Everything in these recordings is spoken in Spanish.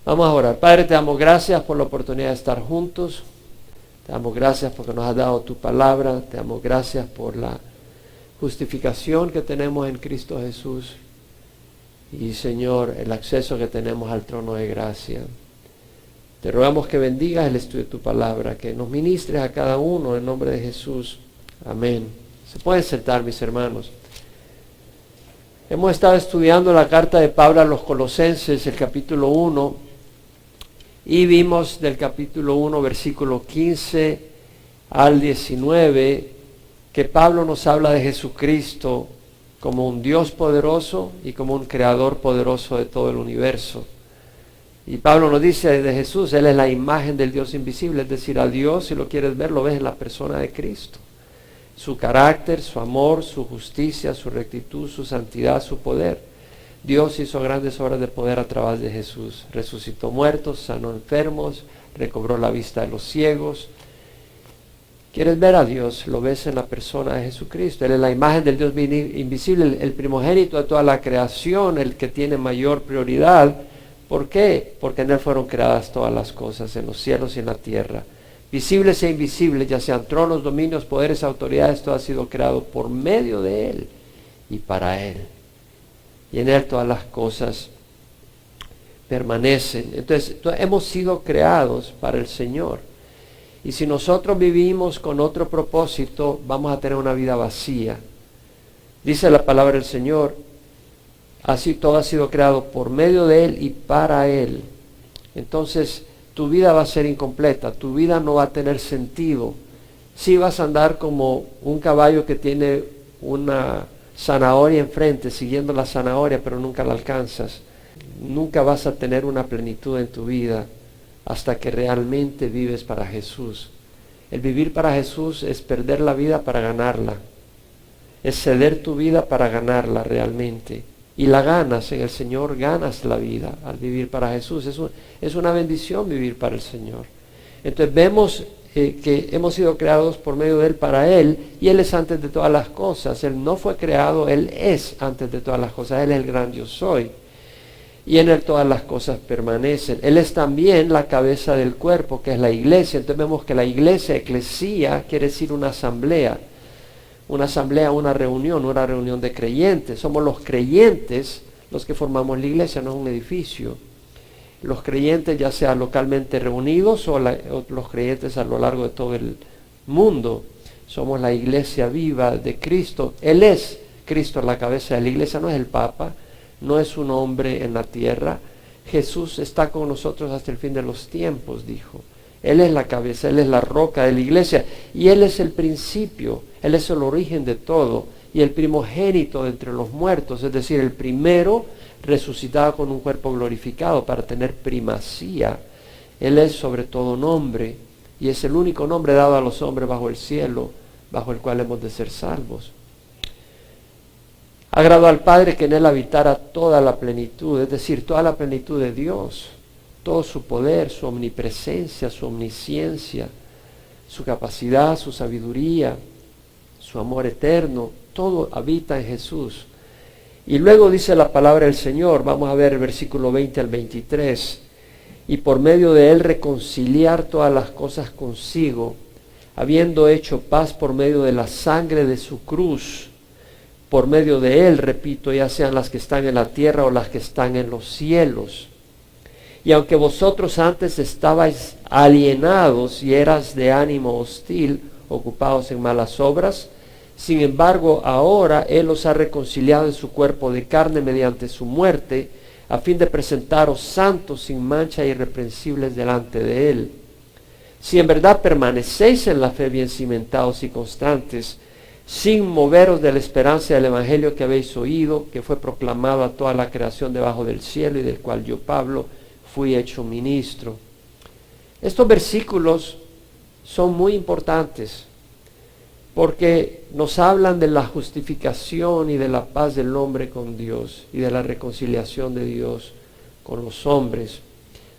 Vamos a orar. Padre, te damos gracias por la oportunidad de estar juntos. Te damos gracias porque nos has dado tu palabra. Te damos gracias por la justificación que tenemos en Cristo Jesús. Y Señor, el acceso que tenemos al trono de gracia. Te rogamos que bendigas el estudio de tu palabra, que nos ministres a cada uno en nombre de Jesús. Amén. Se pueden sentar, mis hermanos. Hemos estado estudiando la carta de Pablo a los Colosenses, el capítulo 1, y vimos del capítulo 1, versículo 15 al 19, que Pablo nos habla de Jesucristo como un Dios poderoso y como un creador poderoso de todo el universo. Y Pablo nos dice de Jesús, Él es la imagen del Dios invisible, es decir, a Dios, si lo quieres ver, lo ves en la persona de Cristo. Su carácter, su amor, su justicia, su rectitud, su santidad, su poder. Dios hizo grandes obras de poder a través de Jesús. Resucitó muertos, sanó enfermos, recobró la vista de los ciegos. ¿Quieres ver a Dios? Lo ves en la persona de Jesucristo. Él es la imagen del Dios invisible, el primogénito de toda la creación, el que tiene mayor prioridad. ¿Por qué? Porque en Él fueron creadas todas las cosas, en los cielos y en la tierra. Visibles e invisibles, ya sean tronos, dominios, poderes, autoridades, todo ha sido creado por medio de Él y para Él. Y en Él todas las cosas permanecen. Entonces, hemos sido creados para el Señor. Y si nosotros vivimos con otro propósito, vamos a tener una vida vacía. Dice la palabra del Señor, así todo ha sido creado por medio de Él y para Él. Entonces, tu vida va a ser incompleta, tu vida no va a tener sentido. Sí vas a andar como un caballo que tiene una zanahoria enfrente, siguiendo la zanahoria, pero nunca la alcanzas. Nunca vas a tener una plenitud en tu vida hasta que realmente vives para Jesús. El vivir para Jesús es perder la vida para ganarla. Es ceder tu vida para ganarla realmente. Y la ganas en el Señor, ganas la vida al vivir para Jesús. Es una bendición vivir para el Señor. Entonces vemos que hemos sido creados por medio de Él para Él, y Él es antes de todas las cosas. Él no fue creado, Él es antes de todas las cosas. Él es el gran yo soy. Y en Él todas las cosas permanecen. Él es también la cabeza del cuerpo, que es la iglesia. Entonces vemos que la iglesia, eclesía, quiere decir una asamblea. Una asamblea, una reunión de creyentes. Somos los creyentes los que formamos la iglesia, no es un edificio. Los creyentes ya sea localmente reunidos o los creyentes a lo largo de todo el mundo. Somos la iglesia viva de Cristo. Él es Cristo, la cabeza de la iglesia, no es el Papa, no es un hombre en la tierra. Jesús está con nosotros hasta el fin de los tiempos, dijo. Él es la cabeza, Él es la roca de la iglesia, y Él es el principio, Él es el origen de todo, y el primogénito de entre los muertos, es decir, el primero resucitado con un cuerpo glorificado para tener primacía. Él es sobre todo nombre, y es el único nombre dado a los hombres bajo el cielo, bajo el cual hemos de ser salvos. Agradó al Padre que en Él habitara toda la plenitud, es decir, toda la plenitud de Dios. Todo su poder, su omnipresencia, su omnisciencia, su capacidad, su sabiduría, su amor eterno, todo habita en Jesús. Y luego dice la palabra del Señor, vamos a ver el versículo 20 al 23, y por medio de Él reconciliar todas las cosas consigo, habiendo hecho paz por medio de la sangre de su cruz. Por medio de Él, repito, ya sean las que están en la tierra o las que están en los cielos. Y aunque vosotros antes estabais alienados y eras de ánimo hostil, ocupados en malas obras, sin embargo ahora Él os ha reconciliado en su cuerpo de carne mediante su muerte, a fin de presentaros santos, sin mancha e irreprensibles delante de Él. Si en verdad permanecéis en la fe bien cimentados y constantes, sin moveros de la esperanza del Evangelio que habéis oído, que fue proclamado a toda la creación debajo del cielo, y del cual yo, Pablo, fui hecho ministro. Estos versículos son muy importantes porque nos hablan de la justificación y de la paz del hombre con Dios y de la reconciliación de Dios con los hombres.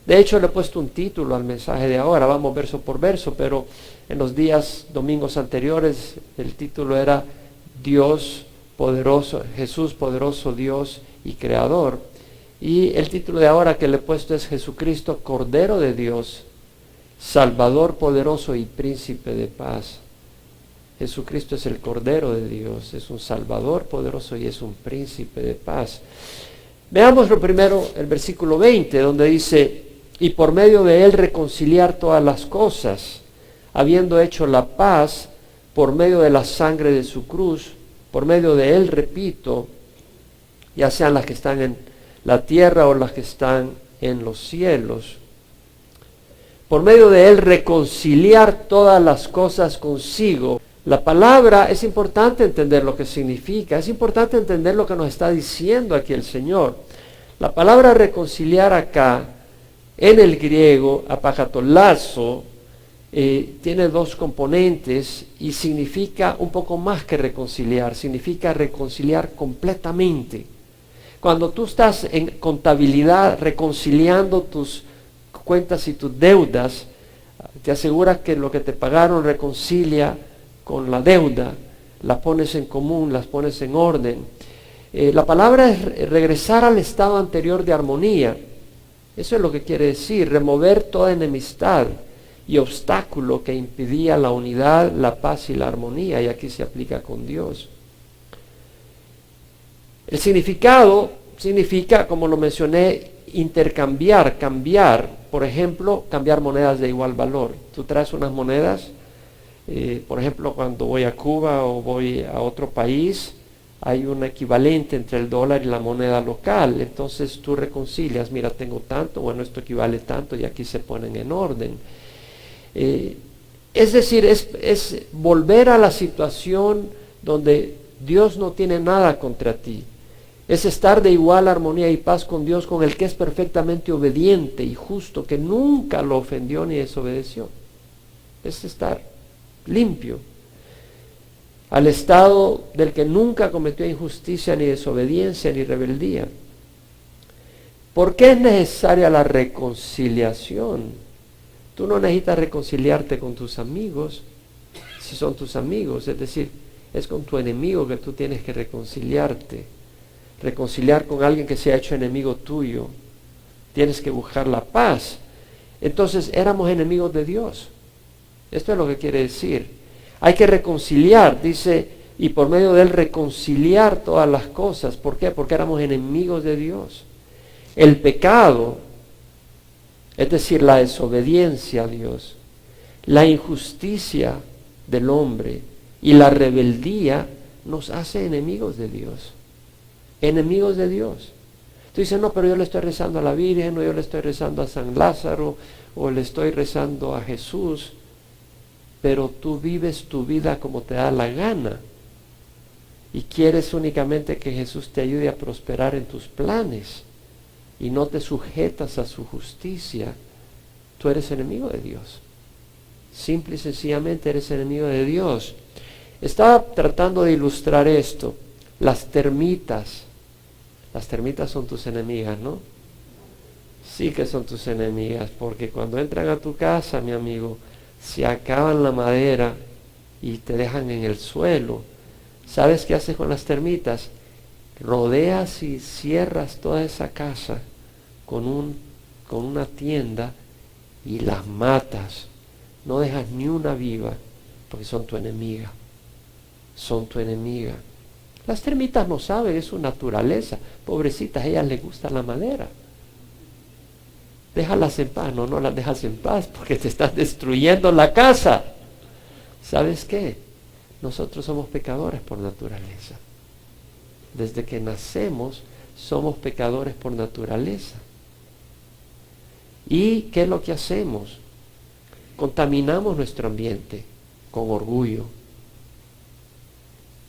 De hecho, le he puesto un título al mensaje de ahora, vamos verso por verso, pero en los domingos anteriores, el título era Dios poderoso, Jesús poderoso Dios y Creador. Y el título de ahora que le he puesto es Jesucristo, Cordero de Dios, Salvador poderoso y Príncipe de paz. Jesucristo es el Cordero de Dios, es un Salvador poderoso y es un Príncipe de paz. Veamos lo primero, el versículo 20, donde dice, y por medio de él reconciliar todas las cosas, habiendo hecho la paz por medio de la sangre de su cruz, por medio de él, repito, ya sean las que están en la tierra o las que están en los cielos. Por medio de él reconciliar todas las cosas consigo. La palabra, es importante entender lo que significa, es importante entender lo que nos está diciendo aquí el Señor. La palabra reconciliar acá, en el griego, apakatolazo, tiene dos componentes y significa un poco más que reconciliar, significa reconciliar completamente. Cuando tú estás en contabilidad reconciliando tus cuentas y tus deudas, te aseguras que lo que te pagaron reconcilia con la deuda, las pones en común, las pones en orden. La palabra es regresar al estado anterior de armonía. Eso es lo que quiere decir, remover toda enemistad y obstáculo que impedía la unidad, la paz y la armonía, y aquí se aplica con Dios. El significado significa, como lo mencioné, intercambiar, cambiar. Por ejemplo, cambiar monedas de igual valor. Tú traes unas monedas, por ejemplo, cuando voy a Cuba o voy a otro país, hay un equivalente entre el dólar y la moneda local. Entonces tú reconcilias, mira, tengo tanto, bueno, esto equivale tanto, y aquí se ponen en orden. Es decir, es volver a la situación donde Dios no tiene nada contra ti. Es estar de igual armonía y paz con Dios, con el que es perfectamente obediente y justo, que nunca lo ofendió ni desobedeció. Es estar limpio. Al estado del que nunca cometió injusticia, ni desobediencia, ni rebeldía. ¿Por qué es necesaria la reconciliación? Tú no necesitas reconciliarte con tus amigos, si son tus amigos, es decir, es con tu enemigo que tú tienes que reconciliarte. Reconciliar con alguien que se ha hecho enemigo tuyo, tienes que buscar la paz. Entonces éramos enemigos de Dios. Esto es lo que quiere decir. Hay que reconciliar, dice, y por medio de él reconciliar todas las cosas. ¿Por qué? Porque éramos enemigos de Dios. El pecado, es decir, la desobediencia a Dios, la injusticia del hombre y la rebeldía nos hace enemigos de Dios. Enemigos de Dios. Tú dices, no, pero yo le estoy rezando a la Virgen, o yo le estoy rezando a San Lázaro, o le estoy rezando a Jesús, pero tú vives tu vida como te da la gana y quieres únicamente que Jesús te ayude a prosperar en tus planes y no te sujetas a su justicia. Tú eres enemigo de Dios. Simple y sencillamente eres enemigo de Dios. Estaba tratando de ilustrar esto. Las termitas son tus enemigas, ¿no? Sí que son tus enemigas, porque cuando entran a tu casa, mi amigo, se acaban la madera y te dejan en el suelo. ¿Sabes qué haces con las termitas? Rodeas y cierras toda esa casa con una tienda y las matas. No dejas ni una viva, porque son tu enemiga. Son tu enemiga. Las termitas no saben, es su naturaleza. Pobrecitas, a ellas les gusta la madera. Déjalas en paz. No las dejas en paz porque te estás destruyendo la casa. ¿Sabes qué? Nosotros somos pecadores por naturaleza. Desde que nacemos somos pecadores por naturaleza. ¿Y qué es lo que hacemos? Contaminamos nuestro ambiente con orgullo,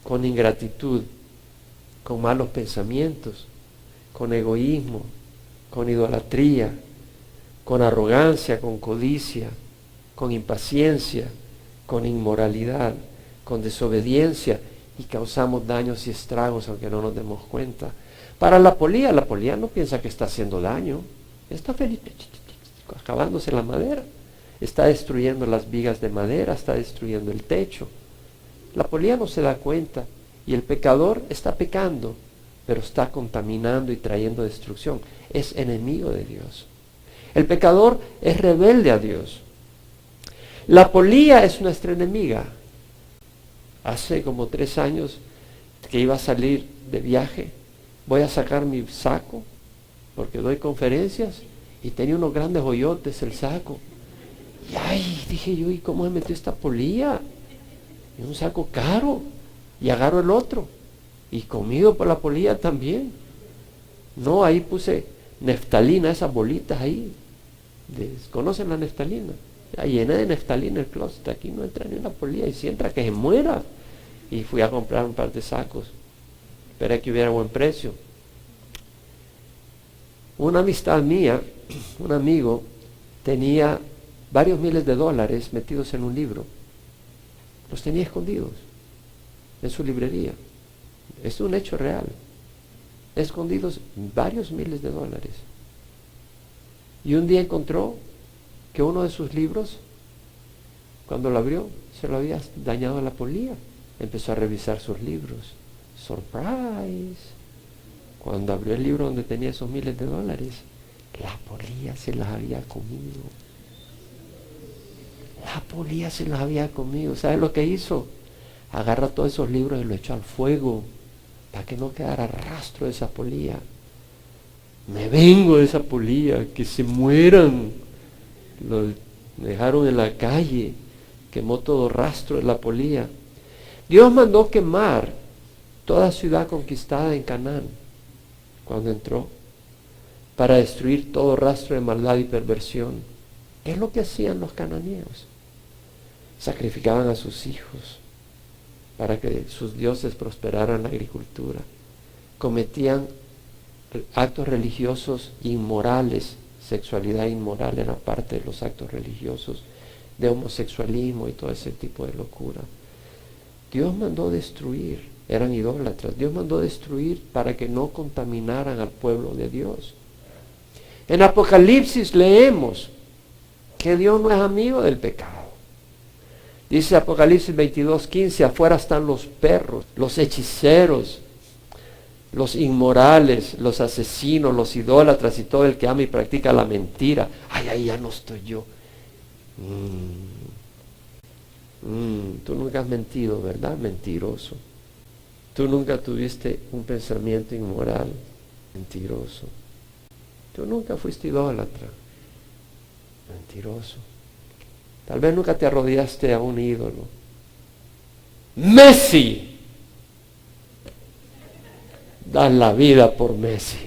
con ingratitud, con malos pensamientos, con egoísmo, con idolatría, con arrogancia, con codicia, con impaciencia, con inmoralidad, con desobediencia, y causamos daños y estragos aunque no nos demos cuenta. Para la polilla no piensa que está haciendo daño, está feliz, acabándose la madera, está destruyendo las vigas de madera, está destruyendo el techo. La polilla no se da cuenta y el pecador está pecando pero está contaminando y trayendo destrucción. Es enemigo de Dios. El pecador es rebelde a Dios. La polía es nuestra enemiga. Hace como 3 años que iba a salir de viaje, voy a sacar mi saco, porque doy conferencias, y tenía unos grandes hoyotes el saco. Y ay, dije yo, ¿y cómo me metió esta polía? Es un saco caro. Y agarro el otro. Y comido por la polilla también. No, ahí puse neftalina, esas bolitas ahí. ¿Conocen la neftalina? Ya llené de neftalina el closet. Aquí no entra ni una polilla. Y si entra, que se muera. Y fui a comprar un par de sacos. Esperé que hubiera buen precio. Una amistad mía, un amigo, tenía varios miles de dólares metidos en un libro. Los tenía escondidos en su librería. Es un hecho real. Escondidos varios miles de dólares. Y un día encontró que uno de sus libros, cuando lo abrió, se lo había dañado la polilla. Empezó a revisar sus libros. ¡Surprise! Cuando abrió el libro donde tenía esos miles de dólares, la polilla se las había comido. La polilla se los había comido. ¿Sabe lo que hizo? Agarra todos esos libros y los echó al fuego para que no quedara rastro de esa polilla. Me vengo de esa polilla, que se mueran. Lo dejaron en la calle, quemó todo rastro de la polilla. Dios mandó quemar toda ciudad conquistada en Canaán cuando entró, para destruir todo rastro de maldad y perversión. ¿Qué es lo que hacían los cananeos? Sacrificaban a sus hijos para que sus dioses prosperaran la agricultura. Cometían actos religiosos inmorales, sexualidad inmoral era parte de los actos religiosos, de homosexualismo y todo ese tipo de locura. Dios mandó destruir, eran idólatras, Dios mandó destruir para que no contaminaran al pueblo de Dios. En Apocalipsis leemos que Dios no es amigo del pecado. Dice Apocalipsis 22:15, afuera están los perros, los hechiceros, los inmorales, los asesinos, los idólatras y todo el que ama y practica la mentira. Ay, ahí ya no estoy yo. Tú nunca has mentido, ¿verdad? Mentiroso. Tú nunca tuviste un pensamiento inmoral. Mentiroso. Tú nunca fuiste idólatra. Mentiroso. Tal vez nunca te arrodillaste a un ídolo. Messi. Das la vida por Messi.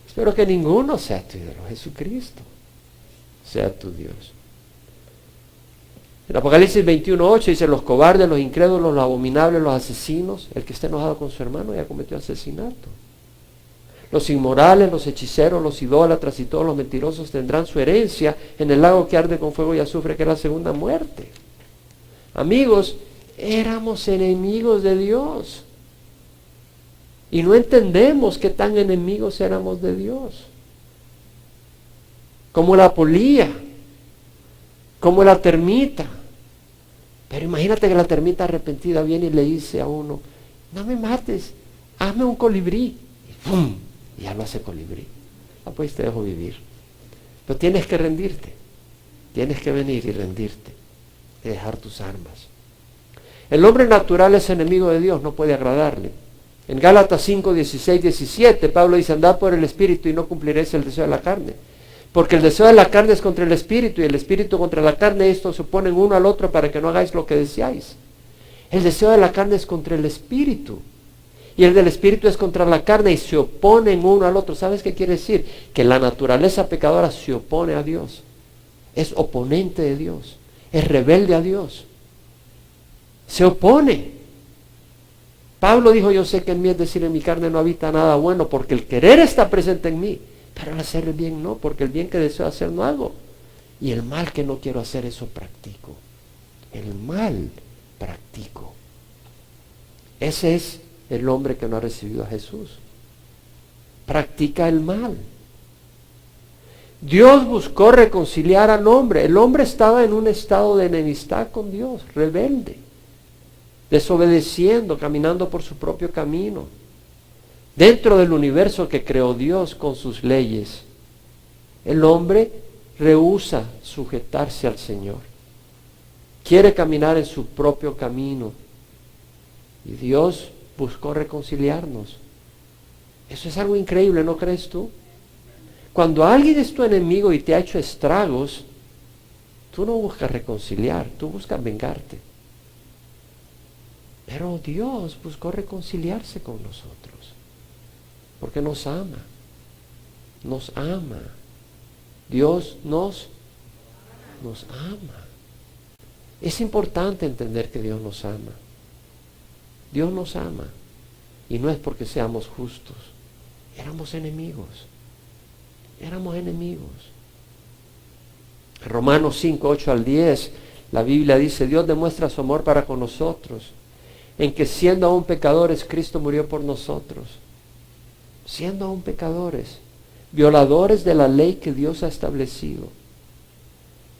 Espero que ninguno sea tu ídolo. Jesucristo sea tu Dios. En Apocalipsis 21:8 dice, los cobardes, los incrédulos, los abominables, los asesinos, el que esté enojado con su hermano ya cometió asesinato. Los inmorales, los hechiceros, los idólatras y todos los mentirosos tendrán su herencia en el lago que arde con fuego y azufre, que es la segunda muerte. Amigos, éramos enemigos de Dios. Y no entendemos qué tan enemigos éramos de Dios. Como la polilla, como la termita. Pero imagínate que la termita arrepentida viene y le dice a uno, no me mates, hazme un colibrí. Y ¡pum! Y ya lo hace colibrí. Ah, pues te dejo vivir. Pero tienes que rendirte. Tienes que venir y rendirte. Y dejar tus armas. El hombre natural es enemigo de Dios, no puede agradarle. En Gálatas 5, 16, 17, Pablo dice, andad por el Espíritu y no cumpliréis el deseo de la carne. Porque el deseo de la carne es contra el Espíritu y el Espíritu contra la carne, estos se oponen uno al otro para que no hagáis lo que deseáis. El deseo de la carne es contra el Espíritu y el del Espíritu es contra la carne y se oponen uno al otro. ¿Sabes qué quiere decir? Que la naturaleza pecadora se opone a Dios, es oponente de Dios, es rebelde a Dios, se opone. Pablo dijo, yo sé que en mí, es decir, en mi carne no habita nada bueno, porque el querer está presente en mí, pero el hacer el bien no, porque el bien que deseo hacer no hago, y el mal que no quiero hacer, eso practico. El mal practico. Ese es el hombre que no ha recibido a Jesús. Practica el mal. Dios buscó reconciliar al hombre. El hombre estaba en un estado de enemistad con Dios, rebelde, desobedeciendo, caminando por su propio camino. Dentro del universo que creó Dios con sus leyes, el hombre rehúsa sujetarse al Señor. Quiere caminar en su propio camino. Y Dios buscó reconciliarnos. Eso es algo increíble, ¿no crees tú? Cuando alguien es tu enemigo y te ha hecho estragos, tú no buscas reconciliar, tú buscas vengarte. Pero Dios buscó reconciliarse con nosotros, porque nos ama. Nos ama. Dios nos ama. Es importante entender que Dios nos ama. Dios nos ama. Y no es porque seamos justos. Éramos enemigos. Éramos enemigos. En Romanos 5, 8 al 10, la Biblia dice, Dios demuestra su amor para con nosotros, en que siendo aún pecadores, Cristo murió por nosotros. Siendo aún pecadores, violadores de la ley que Dios ha establecido.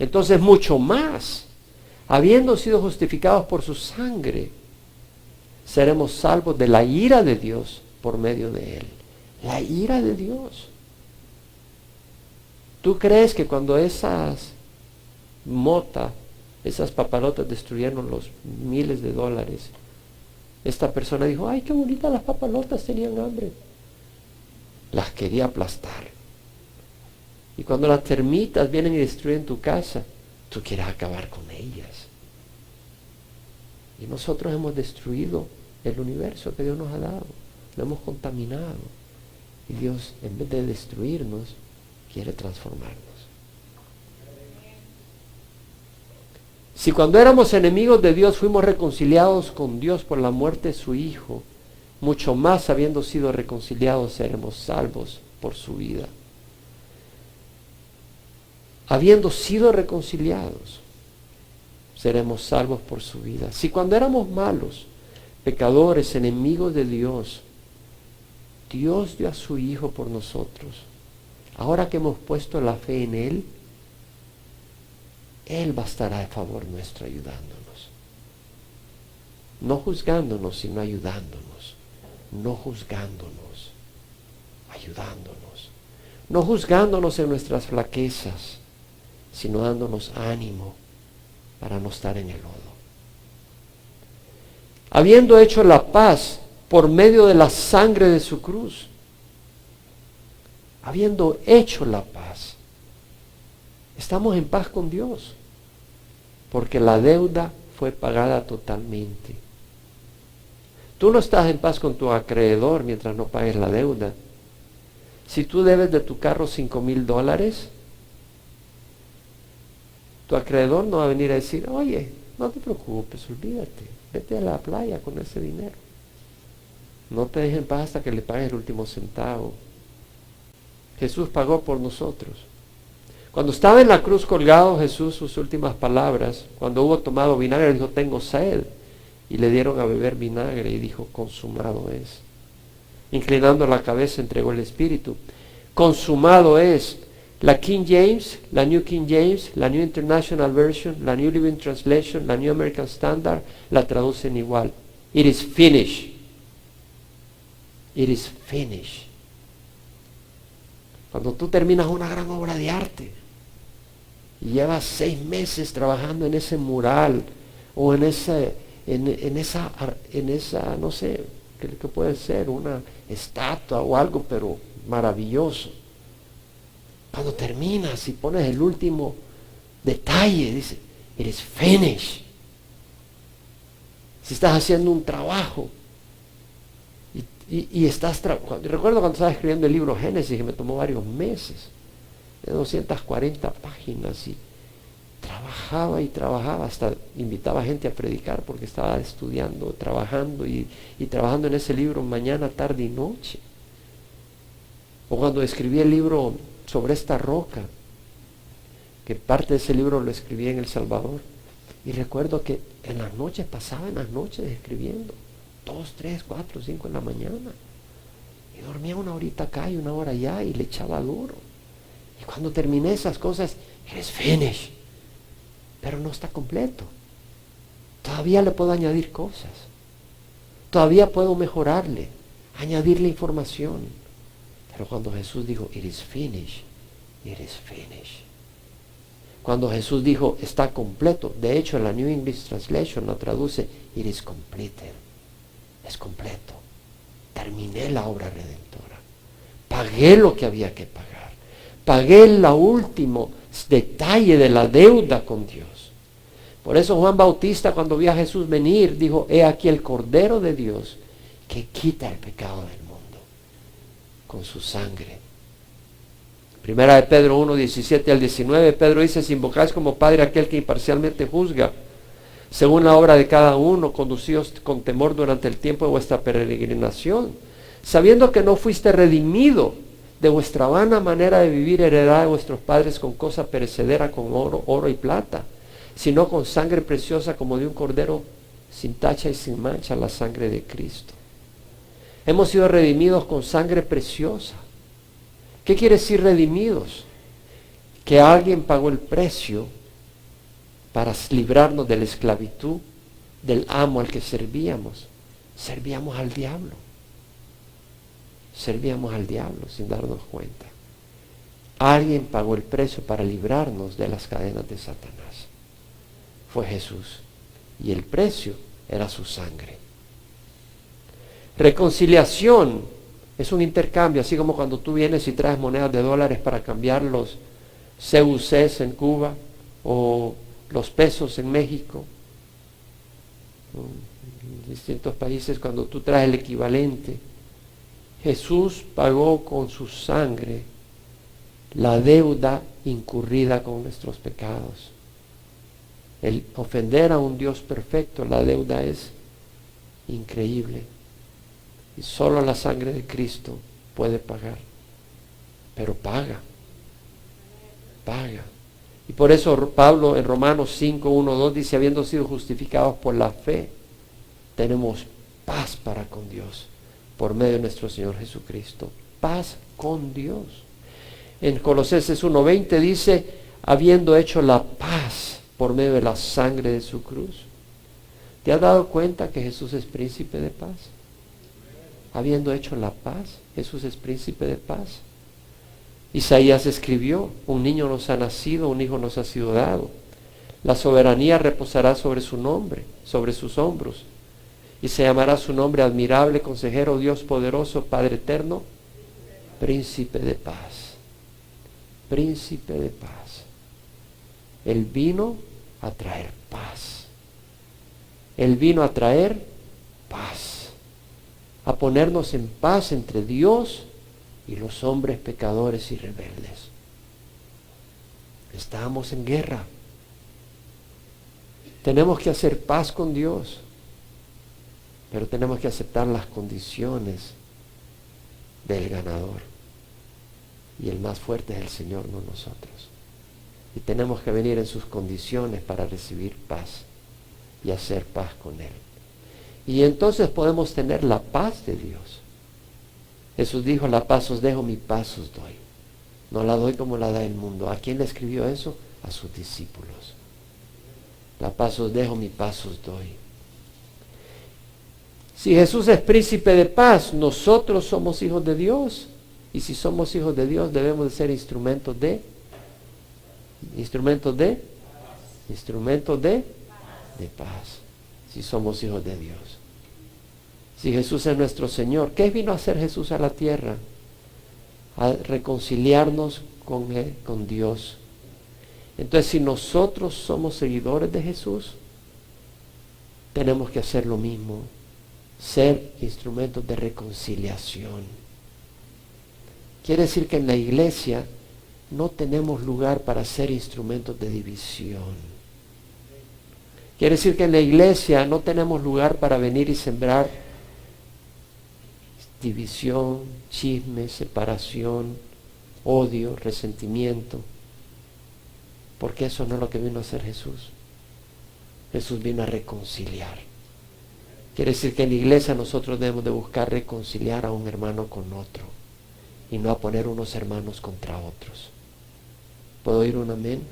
Entonces, mucho más, habiendo sido justificados por su sangre, seremos salvos de la ira de Dios por medio de él. La ira de Dios. ¿Tú crees que cuando esas papalotas destruyeron los miles de dólares, esta persona dijo, ay, qué bonitas las papalotas, tenían hambre? Las quería aplastar. Y cuando las termitas vienen y destruyen tu casa, tú quieres acabar con ellas. Y nosotros hemos destruido el universo que Dios nos ha dado. Lo hemos contaminado. Y Dios, en vez de destruirnos, quiere transformarnos. Si cuando éramos enemigos de Dios fuimos reconciliados con Dios por la muerte de su Hijo, mucho más habiendo sido reconciliados seremos salvos por su vida. Habiendo sido reconciliados, seremos salvos por su vida. Si cuando éramos malos, pecadores, enemigos de Dios, Dios dio a su Hijo por nosotros. Ahora que hemos puesto la fe en Él, Él bastará a favor nuestro ayudándonos. No juzgándonos, sino ayudándonos. No juzgándonos, ayudándonos. No juzgándonos en nuestras flaquezas, sino dándonos ánimo para no estar en el lodo. Habiendo hecho la paz por medio de la sangre de su cruz. Habiendo hecho la paz, estamos en paz con Dios, porque la deuda fue pagada totalmente. Tú no estás en paz con tu acreedor mientras no pagues la deuda. Si tú debes de tu carro $5,000, tu acreedor no va a venir a decir, oye, no te preocupes, olvídate, vete a la playa con ese dinero. No te dejes en paz hasta que le pagues el último centavo. Jesús pagó por nosotros. Cuando estaba en la cruz colgado, Jesús, sus últimas palabras, cuando hubo tomado vinagre, dijo, tengo sed. Y le dieron a beber vinagre y dijo, consumado es. Inclinando la cabeza, entregó el Espíritu. Consumado es. La King James, la New King James, la New International Version, la New Living Translation, la New American Standard, la traducen igual. It is finished. It is finished. Cuando tú terminas una gran obra de arte y llevas 6 meses trabajando en ese mural o en esa, no sé, ¿qué puede ser? Una estatua o algo, pero maravilloso. Cuando terminas y pones el último detalle, dice, it is finished. Si estás haciendo un trabajo y recuerdo cuando estaba escribiendo el libro Génesis, que me tomó varios meses, de 240 páginas, y trabajaba, hasta invitaba gente a predicar porque estaba estudiando, trabajando y trabajando en ese libro mañana, tarde y noche. O cuando escribí el libro sobre esta roca, que parte de ese libro lo escribí en El Salvador, y recuerdo que en las noches, pasaba en las noches escribiendo, 2, 3, 4, 5 en la mañana, y dormía una horita acá y una hora allá y le echaba duro. Y cuando terminé esas cosas, eres finished, pero no está completo. Todavía le puedo añadir cosas, todavía puedo mejorarle. añadirle información. Pero cuando Jesús dijo, it is finished, it is finished. Cuando Jesús dijo, está completo, de hecho la New English Translation lo traduce, it is completed, es completo. Terminé la obra redentora. Pagué lo que había que pagar. Pagué el último detalle de la deuda con Dios. Por eso Juan Bautista, cuando vio a Jesús venir, dijo, he aquí el Cordero de Dios que quita el pecado del mundo con su sangre. Primera de Pedro 1, 17 al 19, Pedro dice, si invocáis como Padre aquel que imparcialmente juzga, según la obra de cada uno, conducíos con temor durante el tiempo de vuestra peregrinación, sabiendo que no fuiste redimido de vuestra vana manera de vivir heredada de vuestros padres con cosa perecedera, con oro y plata, sino con sangre preciosa como de un cordero sin tacha y sin mancha, la sangre de Cristo. Hemos sido redimidos con sangre preciosa. ¿Qué quiere decir redimidos? Que alguien pagó el precio para librarnos de la esclavitud del amo al que servíamos. Servíamos al diablo. Servíamos al diablo sin darnos cuenta. Alguien pagó el precio para librarnos de las cadenas de Satanás. Fue Jesús. Y el precio era su sangre. Reconciliación es un intercambio, así como cuando tú vienes y traes monedas de dólares para cambiar los CUCs en Cuba o los pesos en México. En distintos países, cuando tú traes el equivalente, Jesús pagó con su sangre la deuda incurrida con nuestros pecados. El ofender a un Dios perfecto, la deuda es increíble. Y solo la sangre de Cristo puede pagar. Pero paga. Paga. Y por eso Pablo en Romanos 5, 1, 2 dice, habiendo sido justificados por la fe, tenemos paz para con Dios por medio de nuestro Señor Jesucristo. Paz con Dios. En Colosenses 1:20 dice, habiendo hecho la paz por medio de la sangre de su cruz. ¿Te has dado cuenta que Jesús es príncipe de paz? Habiendo hecho la paz, Jesús es príncipe de paz. Isaías escribió, un niño nos ha nacido, un hijo nos ha sido dado. La soberanía reposará sobre su nombre, sobre sus hombros. Y se llamará su nombre admirable, consejero, Dios poderoso, Padre eterno, príncipe de paz. Príncipe de paz. Él vino a traer paz. Él vino a traer paz. A ponernos en paz entre Dios y los hombres pecadores y rebeldes. Estábamos en guerra. Tenemos que hacer paz con Dios, pero tenemos que aceptar las condiciones del ganador. Y el más fuerte es el Señor, no nosotros. Y tenemos que venir en sus condiciones para recibir paz y hacer paz con Él. Y entonces podemos tener la paz de Dios. Jesús dijo, la paz os dejo, mi paz os doy. No la doy como la da el mundo. ¿A quién le escribió eso? A sus discípulos. La paz os dejo, mi paz os doy. Si Jesús es príncipe de paz, nosotros somos hijos de Dios. Y si somos hijos de Dios, debemos de ser instrumentos de paz. Si somos hijos de Dios. Si Jesús es nuestro Señor, ¿qué vino a hacer Jesús a la tierra? A reconciliarnos con Dios. Entonces, si nosotros somos seguidores de Jesús, tenemos que hacer lo mismo, ser instrumentos de reconciliación. Quiere decir que en la iglesia no tenemos lugar para ser instrumentos de división. Quiere decir que en la iglesia no tenemos lugar para venir y sembrar división, chisme, separación, odio, resentimiento. Porque eso no es lo que vino a hacer Jesús. Jesús vino a reconciliar. Quiere decir que en la iglesia nosotros debemos de buscar reconciliar a un hermano con otro y no a poner unos hermanos contra otros. ¿Puedo oír un amén?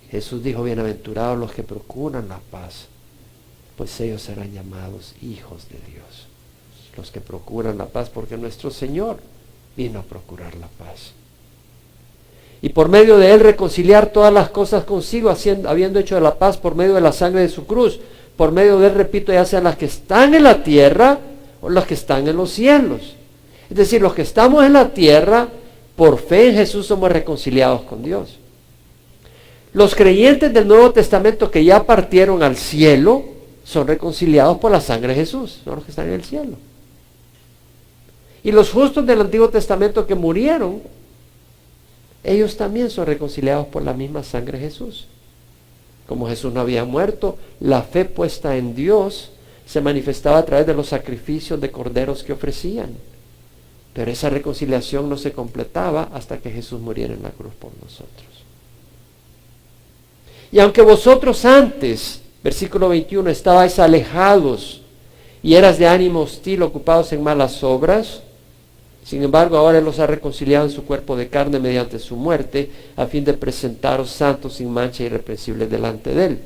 Jesús dijo, bienaventurados los que procuran la paz, pues ellos serán llamados hijos de Dios. los que procuran la paz, porque nuestro Señor vino a procurar la paz. Y por medio de Él reconciliar todas las cosas consigo, habiendo hecho de la paz por medio de la sangre de su cruz. Por medio de Él, repito, ya sean las que están en la tierra o las que están en los cielos. Es decir, los que estamos en la tierra, por fe en Jesús somos reconciliados con Dios. Los creyentes del Nuevo Testamento que ya partieron al cielo son reconciliados por la sangre de Jesús, son los que están en el cielo. Y los justos del Antiguo Testamento que murieron, ellos también son reconciliados por la misma sangre de Jesús. Como Jesús no había muerto, la fe puesta en Dios se manifestaba a través de los sacrificios de corderos que ofrecían. Pero esa reconciliación no se completaba hasta que Jesús muriera en la cruz por nosotros. Y aunque vosotros antes, versículo 21, estabais alejados y eras de ánimo hostil, ocupados en malas obras, sin embargo ahora Él los ha reconciliado en su cuerpo de carne mediante su muerte, a fin de presentaros santos, sin mancha, irreprensibles delante de Él.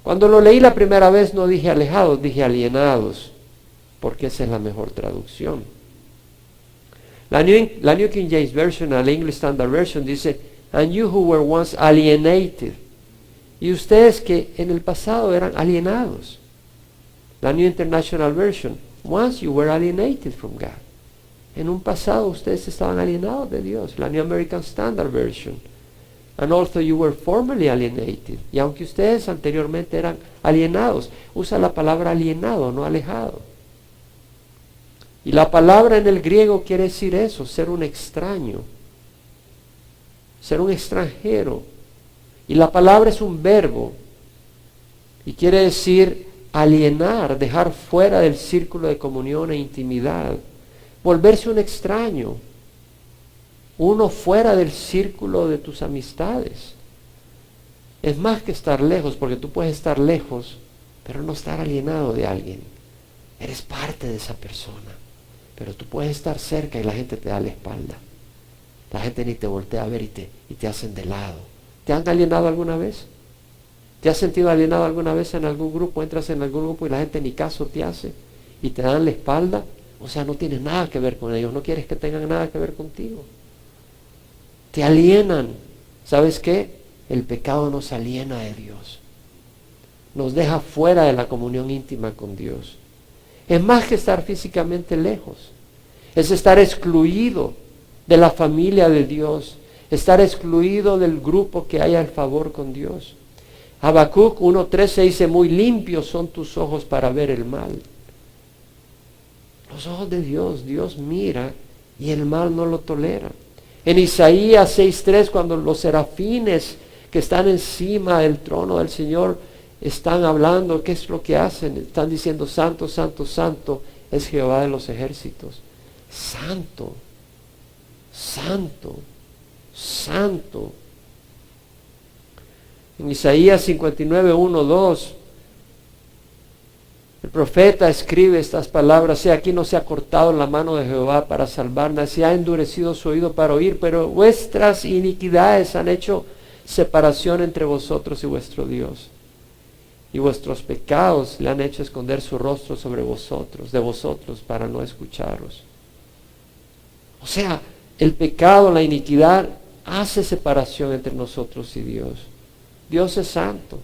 Cuando lo leí la primera vez no dije alejados, dije alienados, porque esa es la mejor traducción. La New King James Version, la English Standard Version dice, and you who were once alienated. Y ustedes que en el pasado eran alienados. La New International Version, once you were alienated from God. En un pasado ustedes estaban alienados de Dios. La New American Standard Version, and also you were formerly alienated. Y aunque ustedes anteriormente eran alienados, usa la palabra alienado, no alejado. Y la palabra en el griego quiere decir eso, ser un extraño, ser un extranjero. Y la palabra es un verbo y quiere decir alienar, dejar fuera del círculo de comunión e intimidad, volverse un extraño, uno fuera del círculo de tus amistades. Es más que estar lejos, porque tú puedes estar lejos, pero no estar alienado de alguien. Eres parte de esa persona, pero tú puedes estar cerca y la gente te da la espalda. La gente ni te voltea a ver y te hacen de lado. ¿Te han alienado alguna vez? ¿Te has sentido alienado alguna vez en algún grupo? Entras en algún grupo y la gente ni caso te hace y te dan la espalda. O sea, no tienes nada que ver con ellos, no quieres que tengan nada que ver contigo. Te alienan. ¿Sabes qué? El pecado nos aliena de Dios. Nos deja fuera de la comunión íntima con Dios. Es más que estar físicamente lejos. Es estar excluido de la familia de Dios. Estar excluido del grupo que haya el favor con Dios. Habacuc 1:13 dice, muy limpios son tus ojos para ver el mal. Los ojos de Dios, Dios mira y el mal no lo tolera. En Isaías 6:3, cuando los serafines que están encima del trono del Señor están hablando, ¿qué es lo que hacen? Están diciendo, santo, santo, santo es Jehová de los ejércitos. Santo, santo, santo. En Isaías 59:1-2, el profeta escribe estas palabras: "He aquí no se ha cortado la mano de Jehová para salvarnos, se ha endurecido su oído para oír, pero vuestras iniquidades han hecho separación entre vosotros y vuestro Dios, y vuestros pecados le han hecho esconder su rostro sobre vosotros, de vosotros, para no escucharos." O sea, el pecado, la iniquidad, hace separación entre nosotros y Dios. Dios es santo.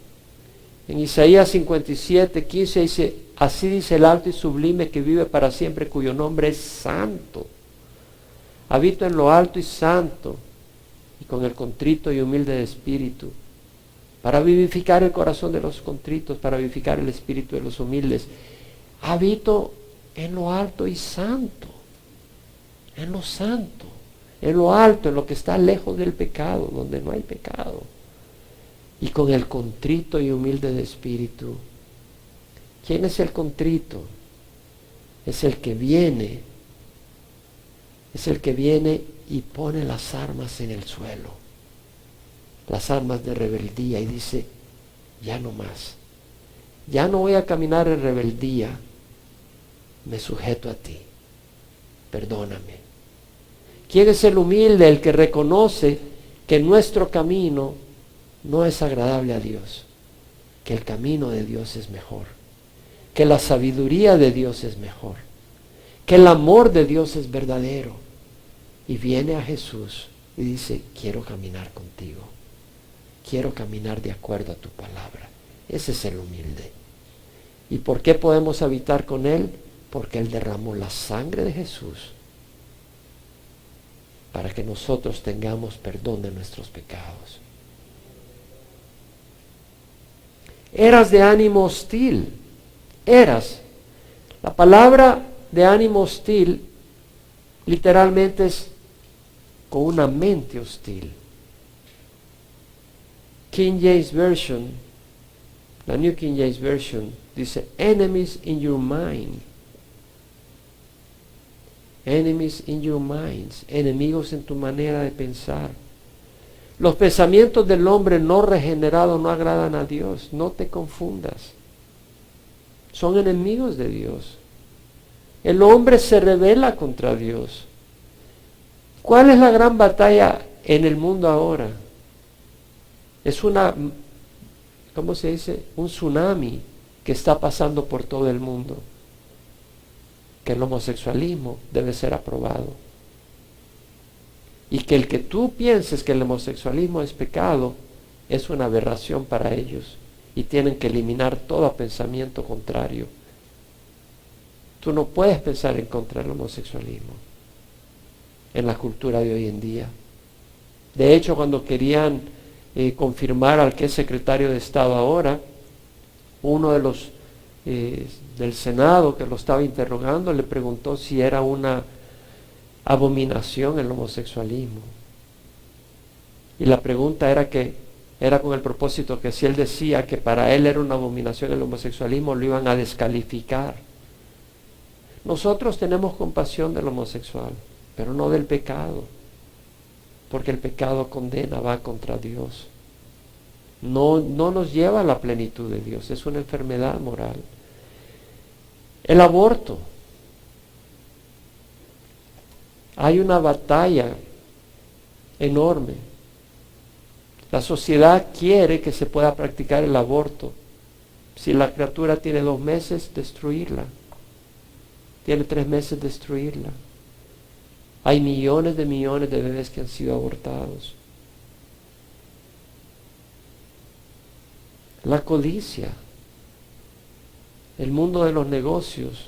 En Isaías 57:15 dice, así dice el alto y sublime que vive para siempre, cuyo nombre es santo. Habito en lo alto y santo, y con el contrito y humilde de espíritu, para vivificar el corazón de los contritos, para vivificar el espíritu de los humildes. Habito en lo alto y santo, en lo santo, en lo alto, en lo que está lejos del pecado, donde no hay pecado. Y con el contrito y humilde de espíritu. ¿Quién es el contrito? Es el que viene. Es el que viene y pone las armas en el suelo. Las armas de rebeldía, y dice, ya no más. Ya no voy a caminar en rebeldía. Me sujeto a ti. Perdóname. ¿Quién es el humilde? El que reconoce que nuestro camino no es agradable a Dios, que el camino de Dios es mejor, que la sabiduría de Dios es mejor, que el amor de Dios es verdadero. Y viene a Jesús y dice, quiero caminar contigo. Quiero caminar de acuerdo a tu palabra. Ese es el humilde. ¿Y por qué podemos habitar con Él? Porque Él derramó la sangre de Jesús para que nosotros tengamos perdón de nuestros pecados. Eras de ánimo hostil. Eras. La palabra de ánimo hostil literalmente es con una mente hostil. King James Version, la New King James Version, dice, enemies in your mind. Enemies in your minds. Enemigos en tu manera de pensar. Los pensamientos del hombre no regenerado no agradan a Dios. No te confundas. Son enemigos de Dios. El hombre se rebela contra Dios. ¿Cuál es la gran batalla en el mundo ahora? Es ¿cómo se dice? Un tsunami que está pasando por todo el mundo. Que el homosexualismo debe ser aprobado. Y que el que tú pienses que el homosexualismo es pecado, es una aberración para ellos. Y tienen que eliminar todo pensamiento contrario. Tú no puedes pensar en contra del homosexualismo en la cultura de hoy en día. De hecho, cuando querían confirmar al que es secretario de Estado ahora, uno de los del Senado que lo estaba interrogando le preguntó si era una abominación el homosexualismo. Y la pregunta era con el propósito que si él decía que para él era una abominación el homosexualismo, lo iban a descalificar. Nosotros tenemos compasión del homosexual, pero no del pecado, porque el pecado condena, va contra Dios. No nos lleva a la plenitud de Dios, es una enfermedad moral. El aborto. Hay una batalla enorme. La sociedad quiere que se pueda practicar el aborto. Si la criatura tiene 2 meses, destruirla. Tiene 3 meses, destruirla. Hay millones de bebés que han sido abortados. La codicia. El mundo de los negocios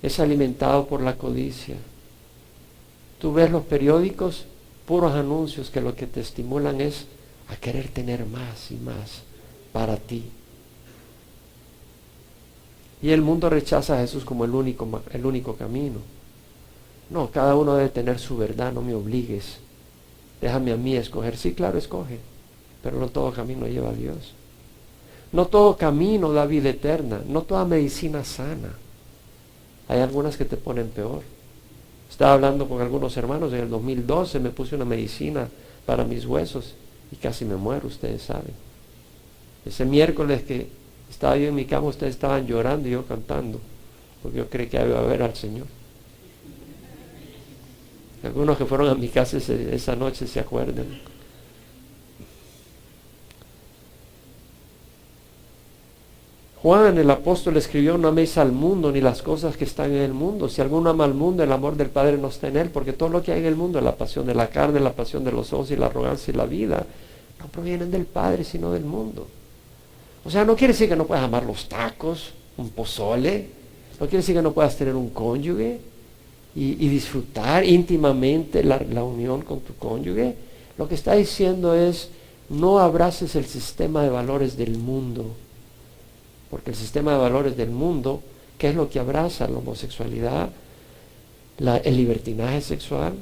es alimentado por la codicia. Tú ves los periódicos, puros anuncios que lo que te estimulan es a querer tener más y más para ti. Y el mundo rechaza a Jesús como el único camino. No, cada uno debe tener su verdad, no me obligues. Déjame a mí escoger. Sí, claro, escoge, pero no todo camino lleva a Dios. No todo camino da vida eterna, no toda medicina sana. Hay algunas que te ponen peor. Estaba hablando con algunos hermanos en el 2012, me puse una medicina para mis huesos y casi me muero, ustedes saben. Ese miércoles que estaba yo en mi cama, ustedes estaban llorando y yo cantando, porque yo creí que iba a ver al Señor. Algunos que fueron a mi casa esa noche se acuerdan. Juan, el apóstol, escribió: no améis al mundo ni las cosas que están en el mundo. Si alguno ama al mundo, el amor del Padre no está en él, porque todo lo que hay en el mundo, la pasión de la carne, la pasión de los ojos y la arrogancia y la vida, no provienen del Padre, sino del mundo. O sea, no quiere decir que no puedas amar los tacos, un pozole, no quiere decir que no puedas tener un cónyuge y disfrutar íntimamente la unión con tu cónyuge. Lo que está diciendo es, no abraces el sistema de valores del mundo. Porque el sistema de valores del mundo, ¿qué es lo que abraza? La homosexualidad, el libertinaje sexual.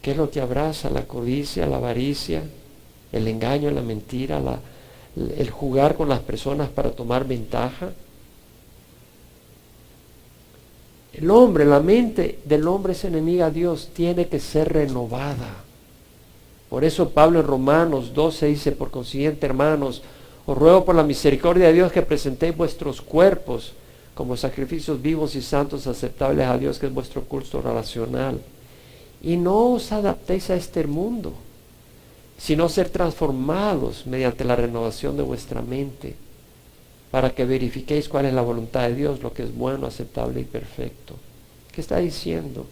¿Qué es lo que abraza? La codicia, la avaricia, el engaño, la mentira, el jugar con las personas para tomar ventaja. El hombre, la mente del hombre es enemiga a Dios, tiene que ser renovada. Por eso Pablo en Romanos 12 dice: por consiguiente, hermanos, os ruego por la misericordia de Dios que presentéis vuestros cuerpos como sacrificios vivos y santos, aceptables a Dios, que es vuestro culto racional. Y no os adaptéis a este mundo, sino ser transformados mediante la renovación de vuestra mente, para que verifiquéis cuál es la voluntad de Dios, lo que es bueno, aceptable y perfecto. ¿Qué está diciendo?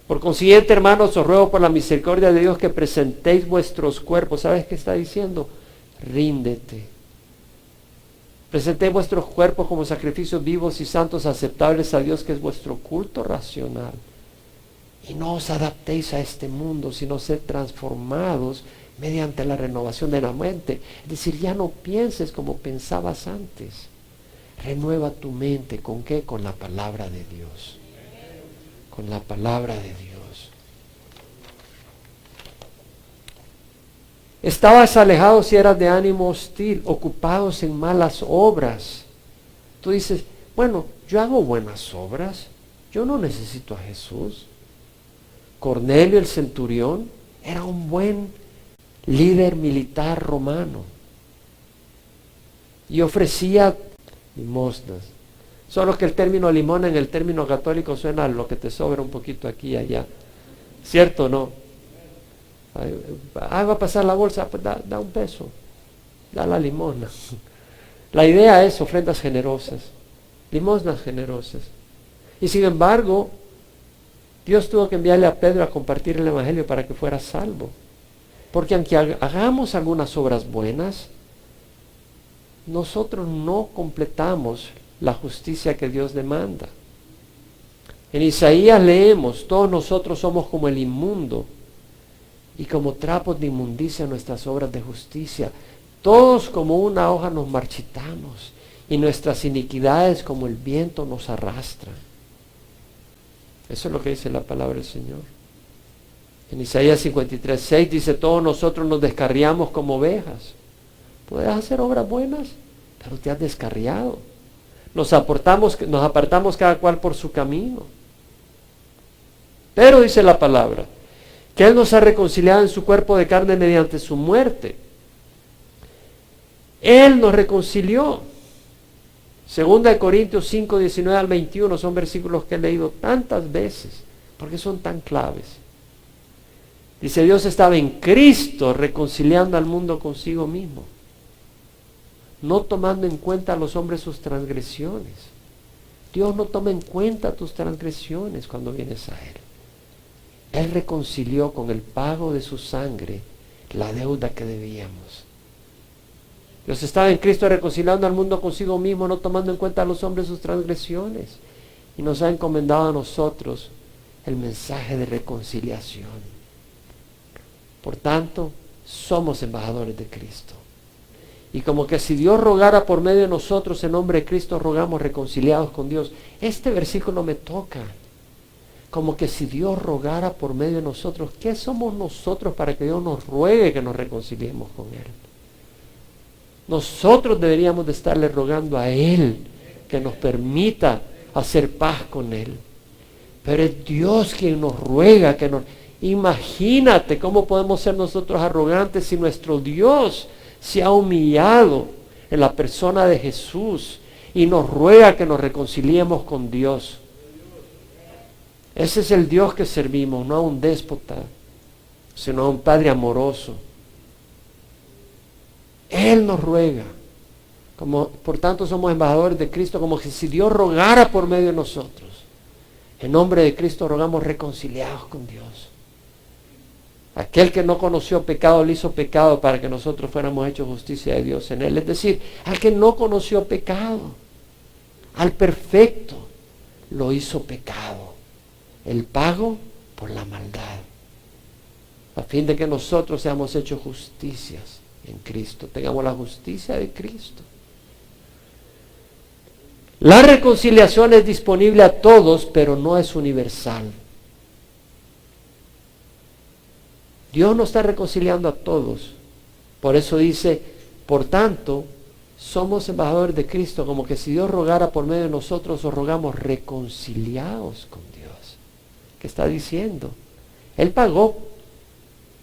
Por consiguiente, hermanos, os ruego por la misericordia de Dios que presentéis vuestros cuerpos. ¿Sabes qué está diciendo? Ríndete. Presentéis vuestros cuerpos como sacrificios vivos y santos aceptables a Dios, que es vuestro culto racional. Y no os adaptéis a este mundo, sino sed transformados mediante la renovación de la mente. Es decir, ya no pienses como pensabas antes. Renueva tu mente. ¿Con qué? Con la palabra de Dios. Con la palabra de Dios. Estabas alejados y eras de ánimo hostil, ocupados en malas obras. Tú dices, bueno, yo hago buenas obras, yo no necesito a Jesús. Cornelio el centurión era un buen líder militar romano y ofrecía limosnas. Solo que el término limona en el término católico suena a lo que te sobra un poquito aquí y allá. ¿Cierto o no? Va a pasar la bolsa, pues da un peso, da la limosna. La idea es ofrendas generosas, limosnas generosas. Y sin embargo, Dios tuvo que enviarle a Pedro a compartir el evangelio para que fuera salvo. Porque aunque hagamos algunas obras buenas, nosotros no completamos la justicia que Dios demanda. En Isaías leemos, todos nosotros somos como el inmundo y como trapos de inmundicia nuestras obras de justicia. Todos como una hoja nos marchitamos y nuestras iniquidades como el viento nos arrastran. Eso es lo que dice la palabra del Señor. En Isaías 53:6 dice, todos nosotros nos descarriamos como ovejas. Puedes hacer obras buenas, pero te has descarriado. Nos apartamos cada cual por su camino. Pero dice la palabra, que Él nos ha reconciliado en su cuerpo de carne mediante su muerte. Él nos reconcilió. 2 Corintios 5, 19 al 21 son versículos que he leído tantas veces, porque son tan claves. Dice, Dios estaba en Cristo reconciliando al mundo consigo mismo, no tomando en cuenta a los hombres sus transgresiones. Dios no toma en cuenta tus transgresiones cuando vienes a Él. Él reconcilió con el pago de su sangre la deuda que debíamos. Dios estaba en Cristo reconciliando al mundo consigo mismo, no tomando en cuenta a los hombres sus transgresiones. Y nos ha encomendado a nosotros el mensaje de reconciliación. Por tanto, somos embajadores de Cristo. Y como que si Dios rogara por medio de nosotros, en nombre de Cristo rogamos reconciliados con Dios. Este versículo me toca. Como que si Dios rogara por medio de nosotros, ¿qué somos nosotros para que Dios nos ruegue que nos reconciliemos con Él? Nosotros deberíamos de estarle rogando a Él que nos permita hacer paz con Él. Pero es Dios quien nos ruega que nos... Imagínate cómo podemos ser nosotros arrogantes si nuestro Dios se ha humillado en la persona de Jesús y nos ruega que nos reconciliemos con Dios. Ese es el Dios que servimos, no a un déspota, sino a un Padre amoroso. Él nos ruega. Por tanto somos embajadores de Cristo, como que si Dios rogara por medio de nosotros. En nombre de Cristo rogamos reconciliados con Dios. Aquel que no conoció pecado, le hizo pecado para que nosotros fuéramos hechos justicia de Dios en Él. Es decir, al que no conoció pecado, al perfecto, lo hizo pecado. El pago por la maldad. A fin de que nosotros seamos hechos justicias en Cristo. Tengamos la justicia de Cristo. La reconciliación es disponible a todos, pero no es universal. Dios no está reconciliando a todos. Por eso dice, por tanto, somos embajadores de Cristo, como que si Dios rogara por medio de nosotros, os rogamos reconciliados con Dios. ¿Qué está diciendo? Él pagó,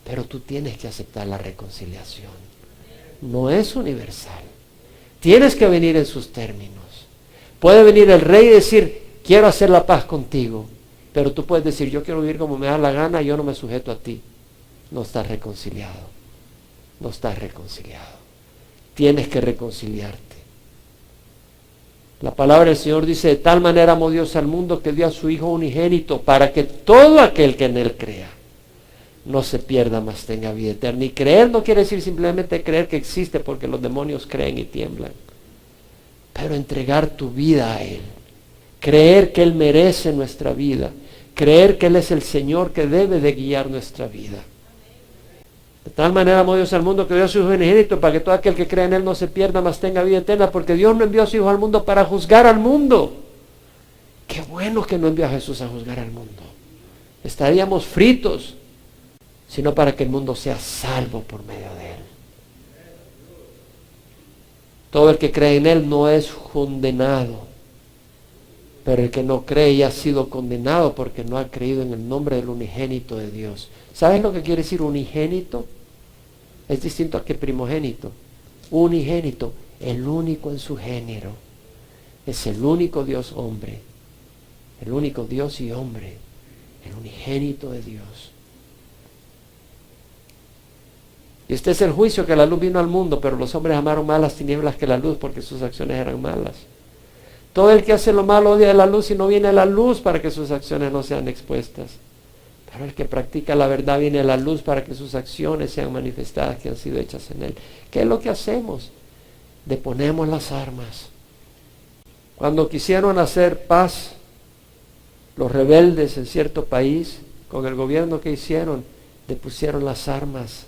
pero tú tienes que aceptar la reconciliación. No es universal. Tienes que venir en sus términos. Puede venir el rey y decir, quiero hacer la paz contigo, pero tú puedes decir, yo quiero vivir como me da la gana, yo no me sujeto a ti. No estás reconciliado. No estás reconciliado. Tienes que reconciliarte. La palabra del Señor dice, de tal manera amó Dios al mundo que dio a su Hijo unigénito para que todo aquel que en Él crea no se pierda, mas tenga vida eterna. Y creer no quiere decir simplemente creer que existe, porque los demonios creen y tiemblan. Pero entregar tu vida a Él. Creer que Él merece nuestra vida. Creer que Él es el Señor que debe de guiar nuestra vida. De tal manera amó Dios al mundo que dio a su Hijo unigénito para que todo aquel que cree en Él no se pierda, mas tenga vida eterna, porque Dios no envió a su Hijo al mundo para juzgar al mundo. Qué bueno que no envió a Jesús a juzgar al mundo. Estaríamos fritos, sino para que el mundo sea salvo por medio de Él. Todo el que cree en Él no es condenado, pero el que no cree ya ha sido condenado porque no ha creído en el nombre del unigénito de Dios. ¿Sabes lo que quiere decir unigénito? Es distinto a que primogénito. Unigénito, el único en su género. Es el único Dios hombre. El único Dios y hombre. El unigénito de Dios. Y este es el juicio, que la luz vino al mundo, pero los hombres amaron más las tinieblas que la luz porque sus acciones eran malas. Todo el que hace lo malo odia la luz y no viene a la luz para que sus acciones no sean expuestas. Pero el que practica la verdad viene a la luz para que sus acciones sean manifestadas, que han sido hechas en Él. ¿Qué es lo que hacemos? Deponemos las armas. Cuando quisieron hacer paz, los rebeldes en cierto país, con el gobierno que hicieron, depusieron las armas,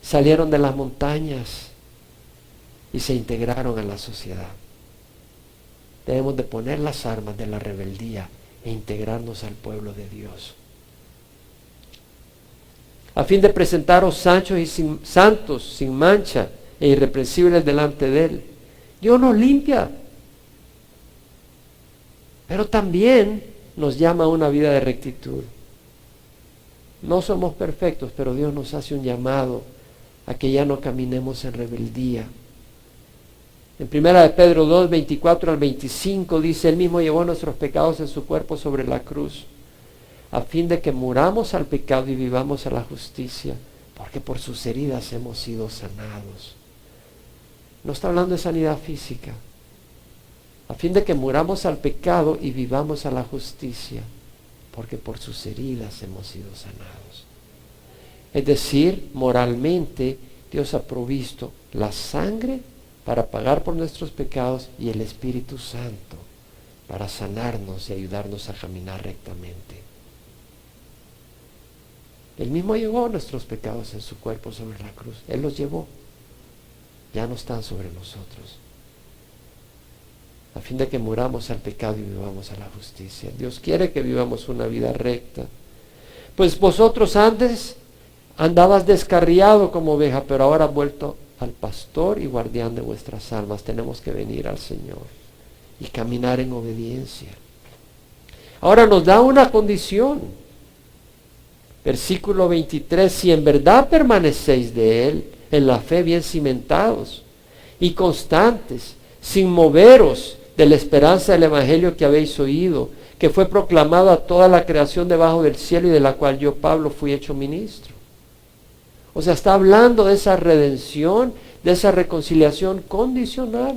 salieron de las montañas y se integraron a la sociedad. Debemos de poner las armas de la rebeldía e integrarnos al pueblo de Dios. A fin de presentaros santos, sin mancha e irreprensibles delante de Él. Dios nos limpia, pero también nos llama a una vida de rectitud. No somos perfectos, pero Dios nos hace un llamado a que ya no caminemos en rebeldía. En 1 Pedro 2, 24 al 25 dice, Él mismo llevó nuestros pecados en su cuerpo sobre la cruz, a fin de que muramos al pecado y vivamos a la justicia, porque por sus heridas hemos sido sanados. No está hablando de sanidad física. A fin de que muramos al pecado y vivamos a la justicia, porque por sus heridas hemos sido sanados. Es decir, moralmente Dios ha provisto la sangre para pagar por nuestros pecados y el Espíritu Santo para sanarnos y ayudarnos a caminar rectamente. Él mismo llevó nuestros pecados en su cuerpo sobre la cruz. Él los llevó. Ya no están sobre nosotros. A fin de que muramos al pecado y vivamos a la justicia. Dios quiere que vivamos una vida recta. Pues vosotros antes andabas descarriado como oveja, pero ahora has vuelto al pastor y guardián de vuestras almas. Tenemos que venir al Señor y caminar en obediencia. Ahora nos da una condición. Versículo 23, si en verdad permanecéis de Él, en la fe bien cimentados y constantes, sin moveros de la esperanza del Evangelio que habéis oído, que fue proclamado a toda la creación debajo del cielo y de la cual yo, Pablo, fui hecho ministro. O sea, está hablando de esa redención, de esa reconciliación condicional.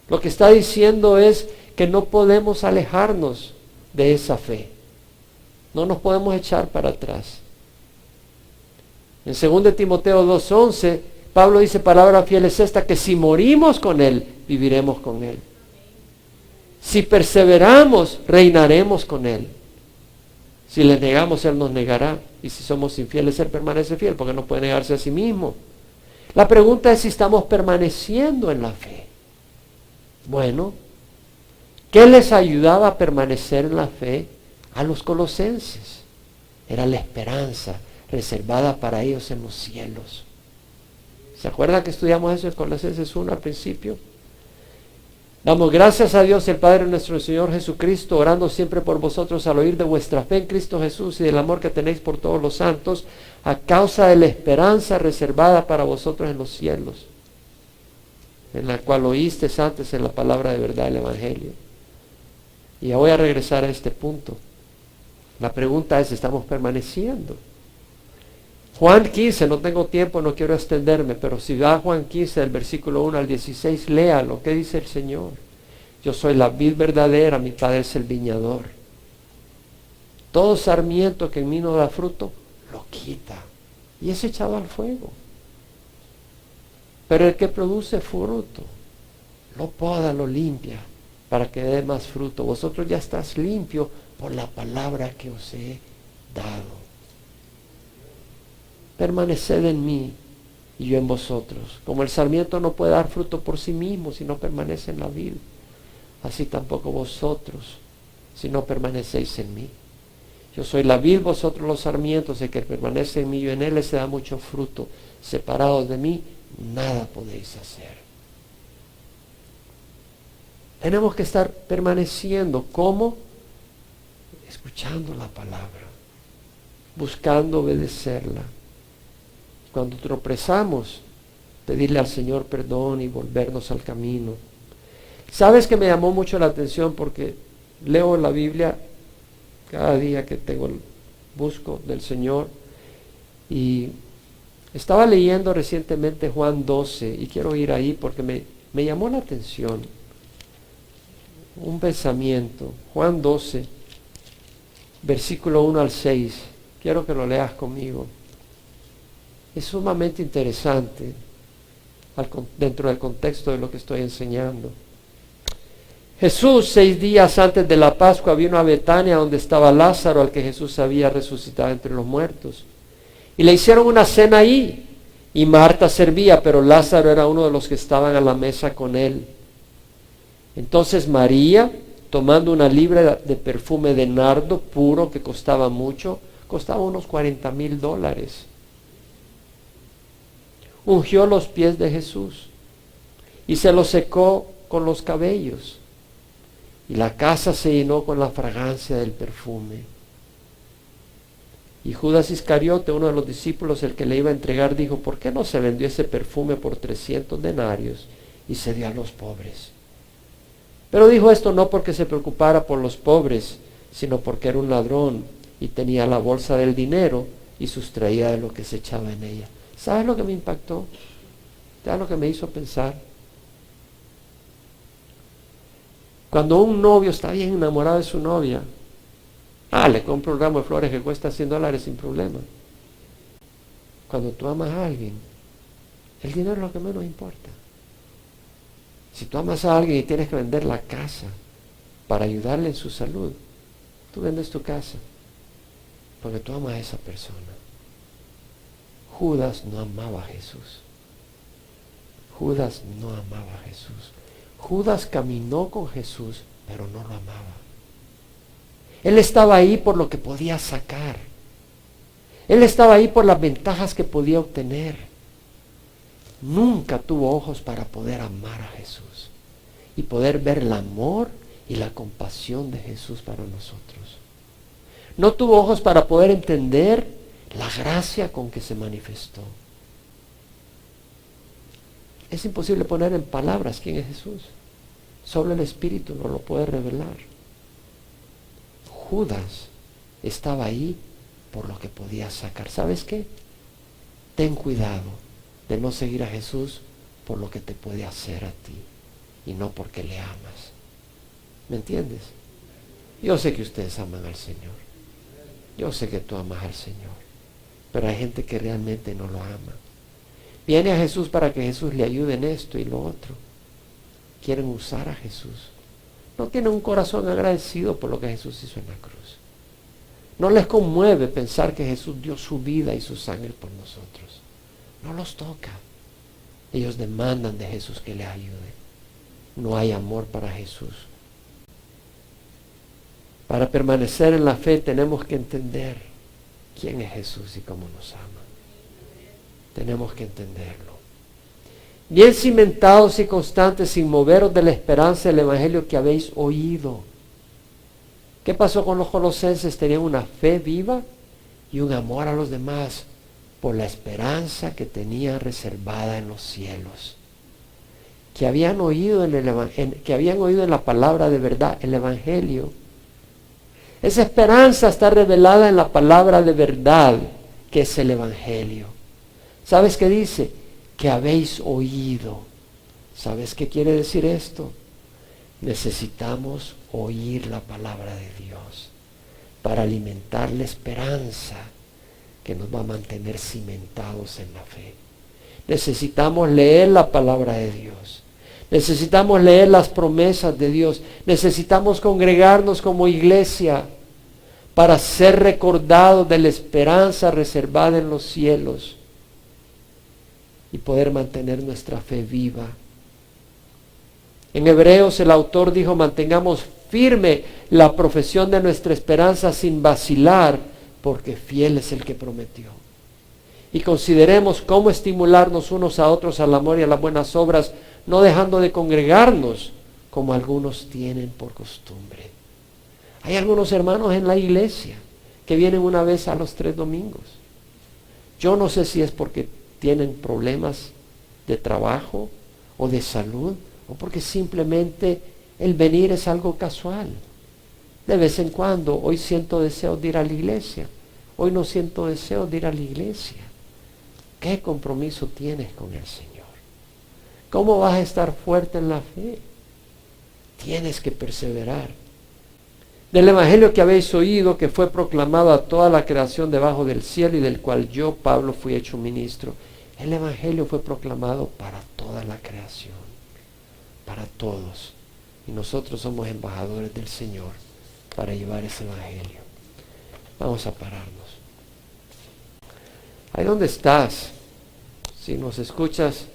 Lo que está diciendo es que no podemos alejarnos de esa fe. No nos podemos echar para atrás. En 2 Timoteo 2:11, Pablo dice, palabra fiel es esta, que si morimos con Él, viviremos con Él. Si perseveramos, reinaremos con Él. Si le negamos, Él nos negará. Y si somos infieles, Él permanece fiel, porque no puede negarse a sí mismo. La pregunta es si estamos permaneciendo en la fe. Bueno, ¿qué les ayudaba a permanecer en la fe? A los colosenses. Era la esperanza reservada para ellos en los cielos. ¿Se acuerdan que estudiamos eso en Colosenses 1 al principio? Damos gracias a Dios el Padre nuestro Señor Jesucristo, orando siempre por vosotros al oír de vuestra fe en Cristo Jesús y del amor que tenéis por todos los santos, a causa de la esperanza reservada para vosotros en los cielos, en la cual oísteis antes en la palabra de verdad del Evangelio. Y ya voy a regresar a este punto. La pregunta es, ¿estamos permaneciendo? Juan 15, no tengo tiempo, no quiero extenderme, pero si va a Juan 15, del versículo 1 al 16, léalo. ¿Qué dice el Señor? Yo soy la vid verdadera, mi Padre es el viñador. Todo sarmiento que en mí no da fruto, lo quita y es echado al fuego. Pero el que produce fruto, lo poda, lo limpia, para que dé más fruto. Vosotros ya estás limpio por la palabra que os he dado. Permaneced en mí y yo en vosotros. Como el sarmiento no puede dar fruto por sí mismo si no permanece en la vid, así tampoco vosotros si no permanecéis en mí. Yo soy la vid, vosotros los sarmientos. El que permanece en mí, yo en él, se da mucho fruto. Separados de mí, nada podéis hacer. Tenemos que estar permaneciendo. ¿Cómo? Escuchando la palabra, buscando obedecerla. Cuando tropezamos, pedirle al Señor perdón y volvernos al camino. ¿Sabes que me llamó mucho la atención? Porque leo la Biblia cada día que busco del Señor, y estaba leyendo recientemente Juan 12 y quiero ir ahí porque me llamó la atención un pensamiento. Juan 12, versículo 1 al 6. Quiero que lo leas conmigo. Es sumamente interesante dentro del contexto de lo que estoy enseñando. Jesús, 6 días antes de la Pascua, vino a Betania, donde estaba Lázaro, al que Jesús había resucitado entre los muertos. Y le hicieron una cena ahí. Y Marta servía, pero Lázaro era uno de los que estaban a la mesa con él. Entonces María, tomando una libra de perfume de nardo puro que costaba mucho, costaba unos $40,000, ungió los pies de Jesús y se los secó con los cabellos. Y la casa se llenó con la fragancia del perfume. Y Judas Iscariote, uno de los discípulos, el que le iba a entregar, dijo: ¿por qué no se vendió ese perfume por 300 denarios y se dio a los pobres? Pero dijo esto no porque se preocupara por los pobres, sino porque era un ladrón y tenía la bolsa del dinero y sustraía de lo que se echaba en ella. ¿Sabes lo que me impactó? ¿Sabes lo que me hizo pensar? Cuando un novio está bien enamorado de su novia, le compra un ramo de flores que cuesta $100 sin problema. Cuando tú amas a alguien, el dinero es lo que menos importa. Si tú amas a alguien y tienes que vender la casa para ayudarle en su salud, tú vendes tu casa porque tú amas a esa persona. Judas no amaba a Jesús. Judas no amaba a Jesús. Judas caminó con Jesús, pero no lo amaba. Él estaba ahí por lo que podía sacar. Él estaba ahí por las ventajas que podía obtener. Nunca tuvo ojos para poder amar a Jesús y poder ver el amor y la compasión de Jesús para nosotros. No tuvo ojos para poder entender la gracia con que se manifestó. Es imposible poner en palabras quién es Jesús. Solo el Espíritu nos lo puede revelar. Judas estaba ahí por lo que podía sacar. ¿Sabes qué? Ten cuidado de no seguir a Jesús por lo que te puede hacer a ti y no porque le amas. ¿Me entiendes? Yo sé que ustedes aman al Señor. Yo sé que tú amas al Señor. Pero hay gente que realmente no lo ama. Viene a Jesús para que Jesús le ayude en esto y lo otro. Quieren usar a Jesús. No tienen un corazón agradecido por lo que Jesús hizo en la cruz. No les conmueve pensar que Jesús dio su vida y su sangre por nosotros. No los toca. Ellos demandan de Jesús que les ayude. No hay amor para Jesús. Para permanecer en la fe tenemos que entender quién es Jesús y cómo nos ama. Tenemos que entenderlo. Bien cimentados y constantes, sin moveros de la esperanza del Evangelio que habéis oído. ¿Qué pasó con los colosenses? Tenían una fe viva y un amor a los demás por la esperanza que tenían reservada en los cielos. Que habían oído en la palabra de verdad, el Evangelio. Esa esperanza está revelada en la palabra de verdad, que es el Evangelio. ¿Sabes qué dice? Que habéis oído. ¿Sabes qué quiere decir esto? Necesitamos oír la palabra de Dios para alimentar la esperanza que nos va a mantener cimentados en la fe. Necesitamos leer la palabra de Dios. Necesitamos leer las promesas de Dios. Necesitamos congregarnos como iglesia para ser recordados de la esperanza reservada en los cielos y poder mantener nuestra fe viva. En Hebreos el autor dijo: mantengamos firme la profesión de nuestra esperanza sin vacilar, porque fiel es el que prometió. Y consideremos cómo estimularnos unos a otros al amor y a las buenas obras, no dejando de congregarnos como algunos tienen por costumbre. Hay algunos hermanos en la iglesia que vienen una vez a los 3 domingos. Yo no sé si es porque tienen problemas de trabajo o de salud, o porque simplemente el venir es algo casual. De vez en cuando, hoy siento deseos de ir a la iglesia, hoy no siento deseos de ir a la iglesia. ¿Qué compromiso tienes con el Señor? ¿Cómo vas a estar fuerte en la fe? Tienes que perseverar. Del evangelio que habéis oído, que fue proclamado a toda la creación debajo del cielo, y del cual yo, Pablo, fui hecho ministro. El evangelio fue proclamado para toda la creación, para todos. Y nosotros somos embajadores del Señor para llevar ese evangelio. Vamos a pararnos. Ahí donde estás, si nos escuchas,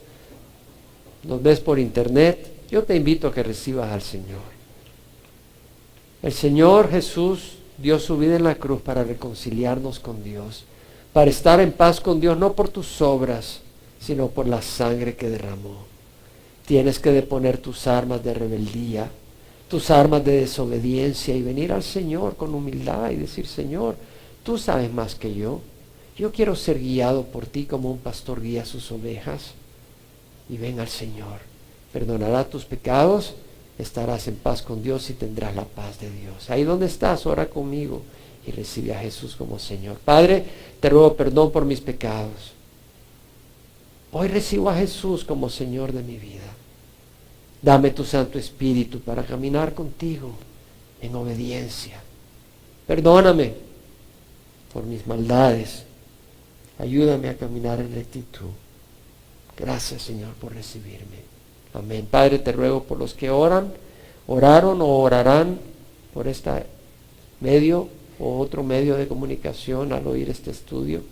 nos ves por internet, yo te invito a que recibas al Señor. El Señor Jesús dio su vida en la cruz para reconciliarnos con Dios, para estar en paz con Dios, no por tus obras, sino por la sangre que derramó. Tienes que deponer tus armas de rebeldía, tus armas de desobediencia, y venir al Señor con humildad y decir: Señor, tú sabes más que yo. Yo quiero ser guiado por ti como un pastor guía a sus ovejas. Y ven al Señor. Perdonará tus pecados, estarás en paz con Dios y tendrás la paz de Dios. Ahí donde estás, ora conmigo y recibe a Jesús como Señor. Padre, te ruego perdón por mis pecados. Hoy recibo a Jesús como Señor de mi vida. Dame tu Santo Espíritu para caminar contigo en obediencia. Perdóname por mis maldades. Ayúdame a caminar en rectitud. Gracias, Señor, por recibirme. Amén. Padre, te ruego por los que oraron o orarán por este medio o otro medio de comunicación al oír este estudio.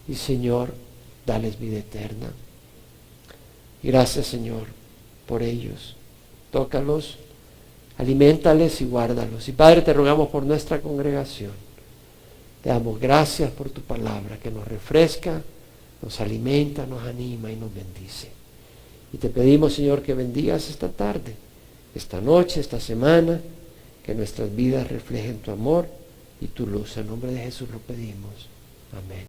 Y, Señor, dales vida eterna. Gracias, Señor, por ellos. Tócalos, aliméntales y guárdalos. Y, Padre, te rogamos por nuestra congregación. Te damos gracias por tu palabra que nos refresca, nos alimenta, nos anima y nos bendice. Y te pedimos, Señor, que bendigas esta tarde, esta noche, esta semana, que nuestras vidas reflejen tu amor y tu luz. En nombre de Jesús lo pedimos. Amén.